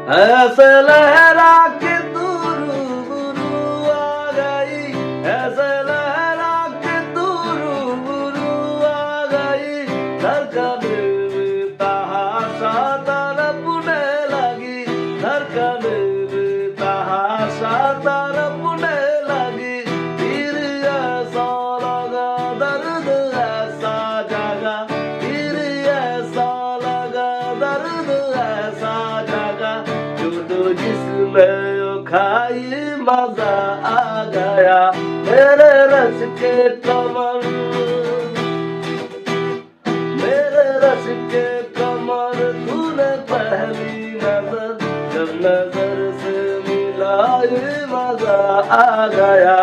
ऐसे लहरा के तू रूबरू आ गई, ऐसे लहरा के तू रूबरू आ गई, धड़कन में तहाशा तड़पने लगी, धड़कन में तहाशा तड़पने लगी, फिर ऐसा लगा दर्द ऐसा जागा, फिर ऐसा लगा दर्द ऐसा जागा, जो जिसमें खाई मजा आ गया, मेरे रस के कमर, मेरे रस के कमर, तूने पहली नजर जब नजर से मिलाई मजा आ गया।